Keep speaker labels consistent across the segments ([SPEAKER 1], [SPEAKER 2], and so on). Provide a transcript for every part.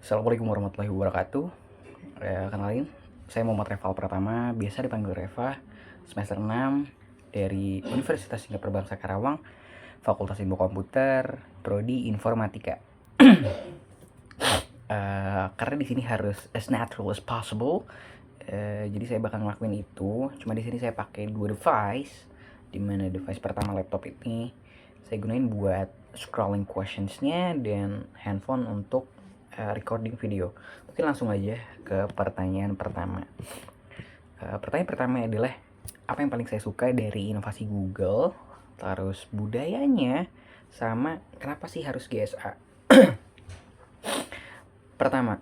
[SPEAKER 1] Assalamualaikum warahmatullahi wabarakatuh. Kenalin, saya Muhammad Reval Pratama, biasa dipanggil Reva, semester 6 dari Universitas Islam Perbangsa Karawang, Fakultas Ilmu Komputer, Prodi Informatika. Karena di sini harus as natural as possible, jadi saya bakal ngelakuin itu. Cuma di sini saya pakai dua device, dimana device pertama laptop ini saya gunain buat scrolling questionsnya dan handphone untuk recording video. Mungkin langsung aja ke pertanyaan pertama. Pertanyaan pertama adalah apa yang paling saya suka dari inovasi Google, terus budayanya, sama kenapa sih harus GSA. Pertama,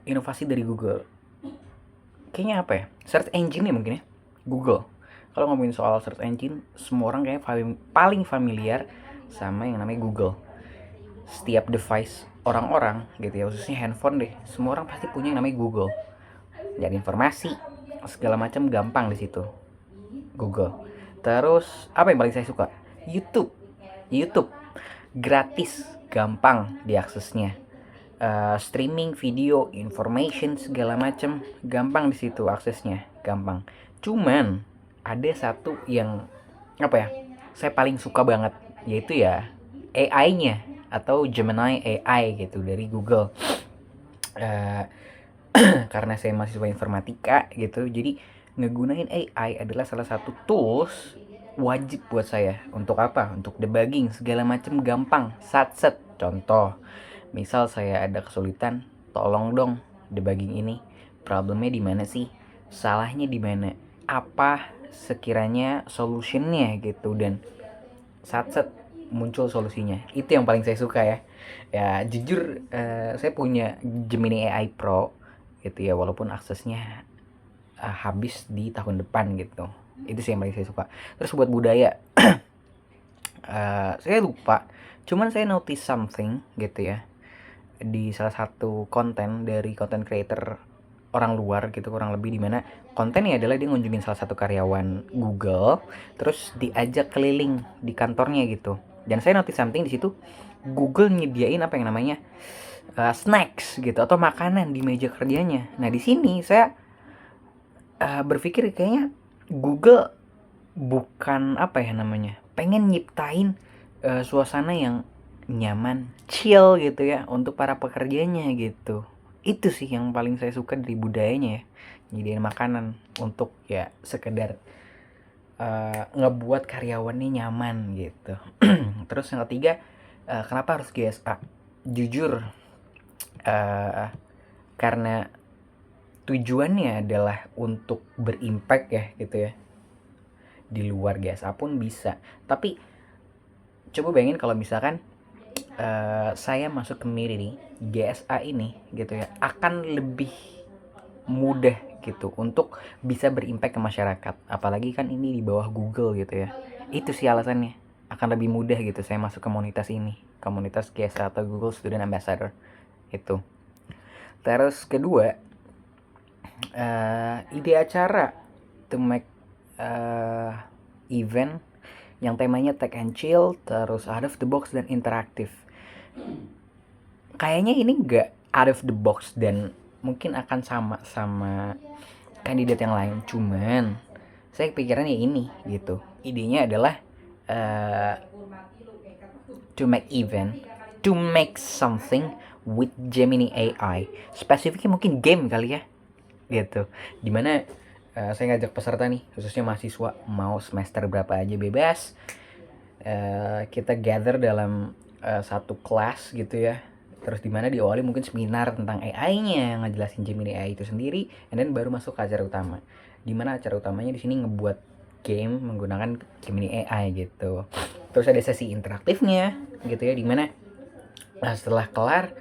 [SPEAKER 1] inovasi dari Google. Kayaknya apa ya? Search engine ya mungkin ya. Google. Kalau ngomongin soal search engine, semua orang kayaknya paling familiar sama yang namanya Google. Setiap device orang-orang gitu ya, khususnya handphone deh, semua orang pasti punya yang namanya Google. Nyari informasi segala macam gampang di situ. Google. Terus apa yang paling saya suka? YouTube gratis, gampang diaksesnya. Streaming video, information segala macam gampang di situ aksesnya, gampang. Cuman ada satu yang apa ya? Saya paling suka banget, yaitu ya AI-nya atau Gemini AI gitu dari Google. Karena saya mahasiswa informatika gitu, jadi ngegunain AI adalah salah satu tools wajib buat saya. Untuk apa? Untuk debugging segala macam gampang, satset. Contoh, misal saya ada kesulitan, tolong dong debugging ini. Problemnya di mana sih? Salahnya di mana? Apa sekiranya solutionnya gitu, dan satset muncul solusinya. Itu yang paling saya suka ya. Ya jujur, saya punya Gemini AI Pro gitu ya, walaupun aksesnya habis di tahun depan gitu. Itu sih yang paling saya suka. Terus buat budaya, saya lupa, cuman saya notice something gitu ya di salah satu konten dari content creator orang luar gitu, kurang lebih, dimana kontennya adalah dia ngunjungin salah satu karyawan Google, terus diajak keliling di kantornya gitu. Dan saya notice something di situ, Google nyediain apa yang namanya snacks gitu atau makanan di meja kerjanya. Nah di sini saya berpikir kayaknya Google bukan apa ya namanya, pengen nyiptain suasana yang nyaman, chill gitu ya untuk para pekerjanya gitu. Itu sih yang paling saya suka dari budayanya ya, nyediain makanan untuk ya sekedar ngebuat karyawannya nyaman gitu. Terus yang ketiga, kenapa harus GSA? Jujur, karena tujuannya adalah untuk berimpact ya gitu ya. Di luar GSA pun bisa. Tapi coba bayangin kalau misalkan saya masuk community GSA ini gitu ya, akan lebih mudah gitu untuk bisa berimpact ke masyarakat. Apalagi kan ini di bawah Google gitu ya. Itu sih alasannya. Akan lebih mudah gitu saya masuk komunitas ini. Komunitas GSA atau Google Student Ambassador itu. Terus kedua, ide acara to make event yang temanya tech and chill, terus out of the box dan interaktif. Kayaknya ini nggak out of the box dan mungkin akan sama kandidat yang lain. Cuman saya kepikiran ya ini gitu. Idenya adalah to make event, to make something with Gemini AI. Spesifiknya mungkin game kali ya gitu. Dimana saya ngajak peserta nih, khususnya mahasiswa, mau semester berapa aja bebas. Kita gather dalam satu kelas gitu ya. Terus dimana diawali mungkin seminar tentang AI-nya, ngejelasin Gemini AI itu sendiri, and then baru masuk ke acara utama. Dimana acara utamanya di sini ngebuat game menggunakan Gemini AI gitu. Terus ada sesi interaktifnya gitu ya, dimana setelah kelar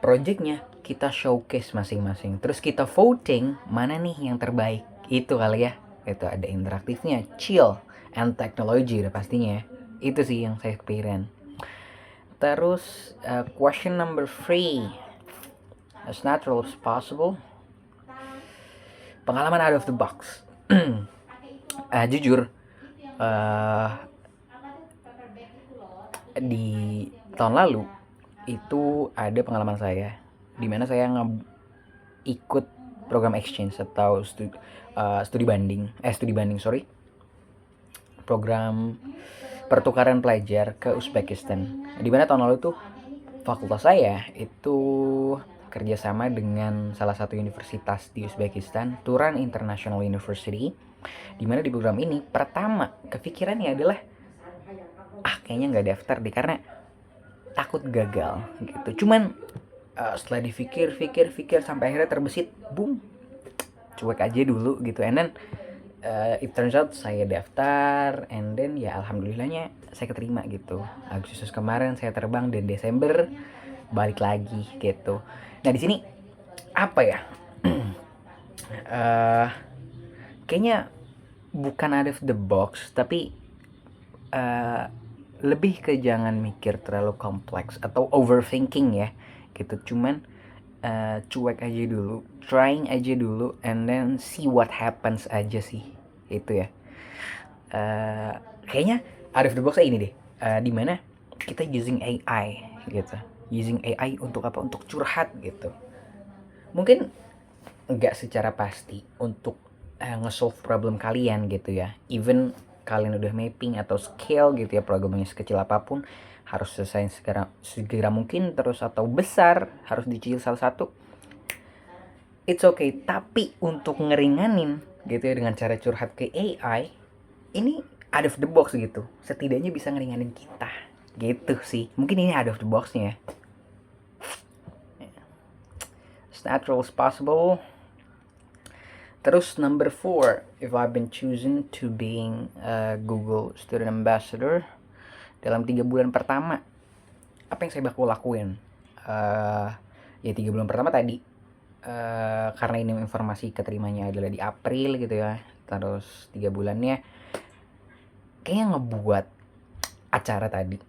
[SPEAKER 1] projectnya kita showcase masing-masing, terus kita voting mana nih yang terbaik. Itu kali ya, itu ada interaktifnya, chill and technology udah pastinya ya. Itu sih yang saya kepikiran. Terus question number 3, as natural as possible, pengalaman out of the box. Jujur, di tahun lalu itu ada pengalaman saya di mana saya ikut program exchange atau studi banding, program pertukaran pelajar ke Uzbekistan. Di mana tahun lalu tuh fakultas saya itu kerjasama dengan salah satu universitas di Uzbekistan, Turan International University, di mana di program ini pertama kepikirannya adalah kayaknya nggak daftar deh karena takut gagal gitu. Cuman setelah dipikir sampai akhirnya terbesit, boom, cuek aja dulu gitu. And then it turns out saya daftar, and then ya alhamdulillahnya saya keterima gitu. Agustus kemarin saya terbang dan Desember balik lagi gitu. Nah di sini apa ya? Kayaknya bukan out of the box, tapi lebih ke jangan mikir terlalu kompleks atau overthinking ya gitu. Cuman cuek aja dulu, trying aja dulu, and then see what happens aja sih itu ya. Kayaknya out of the box ini deh, dimana kita using AI gitu, using AI untuk apa? Untuk curhat gitu. Mungkin nggak secara pasti untuk nge-solve problem kalian gitu ya. Even kalian udah mapping atau scale gitu ya programnya sekecil apapun, harus selesai segera mungkin terus, atau besar harus dicicil salah satu, it's okay. Tapi untuk ngeringanin gitu ya dengan cara curhat ke AI, ini out of the box gitu, setidaknya bisa ngeringanin kita gitu sih. Mungkin ini out of the boxnya ya. As natural as possible. Terus number 4, if I've been chosen to being a Google Student Ambassador dalam 3 bulan pertama, apa yang saya bakal lakuin? Ya 3 bulan pertama tadi, karena ini informasi keterimanya adalah di April gitu ya. Terus 3 bulannya kayaknya ngebuat acara tadi,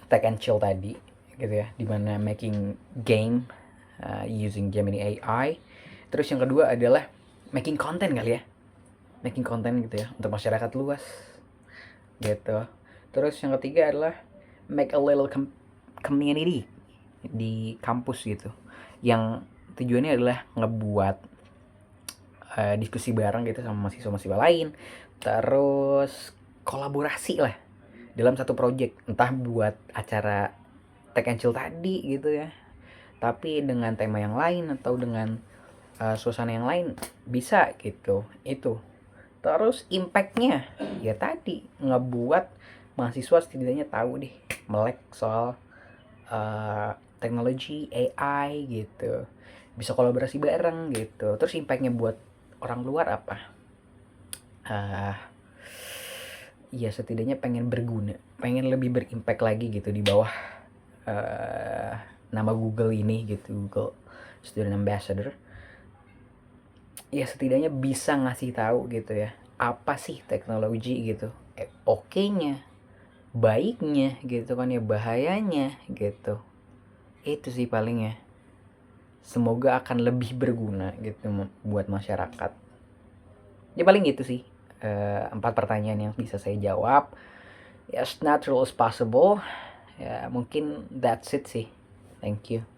[SPEAKER 1] Tech and Chill tadi gitu ya, dimana making game using Gemini AI. Terus yang kedua adalah making content kali ya, making content gitu ya untuk masyarakat luas gitu. Terus yang ketiga adalah make a little community di kampus gitu, yang tujuannya adalah ngebuat diskusi bareng gitu sama mahasiswa-mahasiswa lain. Terus kolaborasi lah dalam satu project, entah buat acara Tech and Chill tadi gitu ya, tapi dengan tema yang lain atau dengan suasana yang lain bisa gitu itu. Terus impactnya ya tadi ngebuat mahasiswa setidaknya tahu deh melek soal teknologi AI gitu, bisa kolaborasi bareng gitu. Terus impactnya buat orang luar apa? Ya setidaknya pengen berguna, pengen lebih berimpact lagi gitu di bawah nama Google ini gitu, Google Student Ambassador. Ya setidaknya bisa ngasih tahu gitu ya, apa sih teknologi gitu, oke-nya, baiknya gitu kan ya, bahayanya gitu. Itu sih paling ya. Semoga akan lebih berguna gitu buat masyarakat. Ya paling gitu sih, 4 pertanyaan yang bisa saya jawab. As natural as possible. Ya mungkin that's it sih. Thank you.